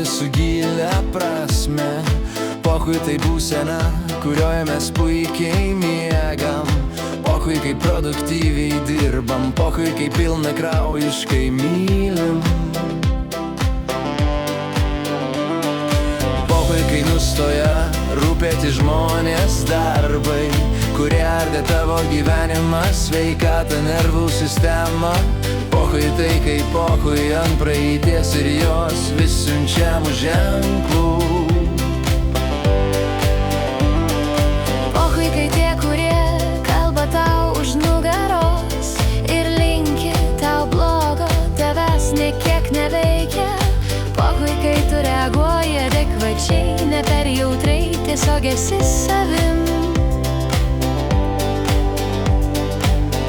su gilia prasme. Pochui tai būsena, kurioje mes puikiai miegam. Pochui kaip produktyviai dirbam, pochui kaip pilnakraujiškai mylim. Pochui kai nustoja rūpėti žmonės darbai, kurie ardė tavo gyvenimą, sveikatą, nervų sistemą. Pochui tai kai pochui ant praeities ir jos vis siunčiamų ženklų. Pochui kai tie, kurie kalba tau už nugaros ir linki tau blogo, tavęs niekiek neveikia. Pochui kai tu reaguoji adekvačiai, ne per jautriai, tiesiog esi savim.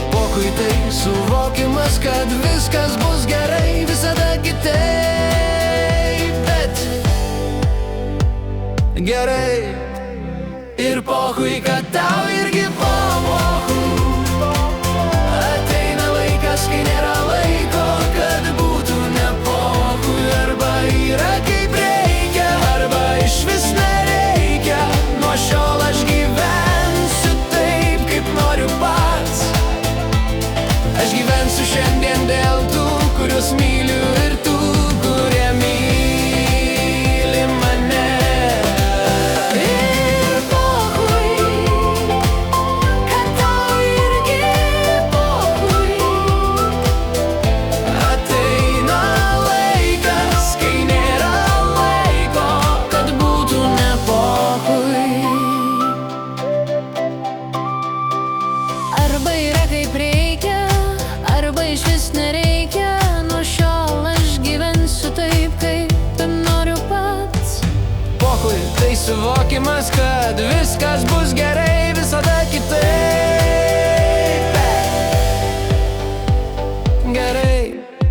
Pochui tai suvokimas, kad viskas bus gerai, visada kitaip, bet gerai. Ir pochui, kad tau irgi pochui. Ateina laikas, kai nėra laiko, kad būtų ne pochui. Arba yra kaip reikia, arba išvis nereikia. Nuo šiol aš gyvensiu taip, kaip noriu pats. Aš gyvensiu šiandien dėl tų, kuriuos myliu, ir tų, kurie myli mane. Ir pochui, kad tau irgi pochui. Ateina laikas, kai nėra laiko, kad būtų ne pochui. Arba yra kaip reikia, arba išvis nereikia. Nuo šiol aš gyvensiu taip, kaip noriu pats. Pochui tai suvokimas, kad viskas bus gerai, visada kitaip, bet gerai.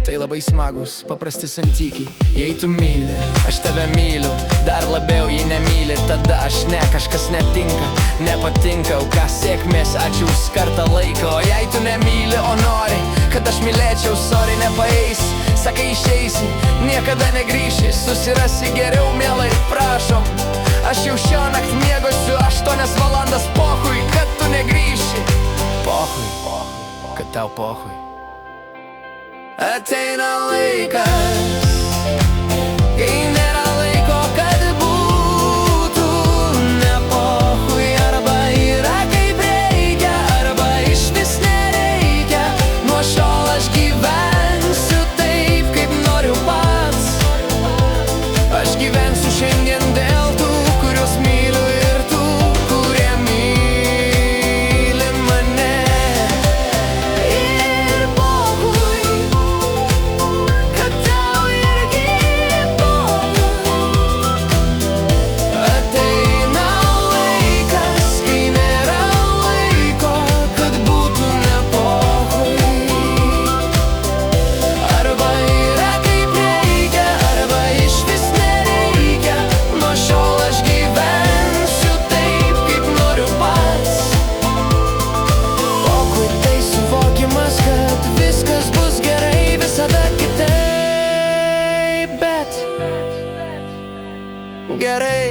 Tai labai smagus, paprasti santykiai. Jei tu myli, aš tave myliu. Dar labiau, jei nemyli, tada aš ne, kažkas netinka, nepatinka. Ką sėkmės, ačiū už skartą laiko. O jei tu nemyli, o nori, kad aš mylėčiau, sorry, nepaeis. Sakai išeisi, niekada negrįši. Susirasi geriau, mielai, prašom. Aš jau šiąnakt miegosiu 8 valandas. Pochui, kad tu negrįši. Pochui, kad tau pochui. Ateina laikas, kai nėra laiko, kad būtų ne pochui. Arba yra kaip reikia, arba išvis nereikia. Nuo šiol aš gyvensiu taip, kaip noriu pats. Aš gyvensiu šiandien dėl tų, kuriuos myliu, ir tų, kurie myli mane. Ir pochui, kad tau irgi pochui. Ateina laikas, kai nėra laiko, kad būtų ne pochui. Arba yra kaip reikia, arba išvis nereikia. Nuo šiol aš gyvensiu taip, kaip noriu pats. Pochui tai suvokimas, kad viskas bus gerai, visada kitaip, bet gerai.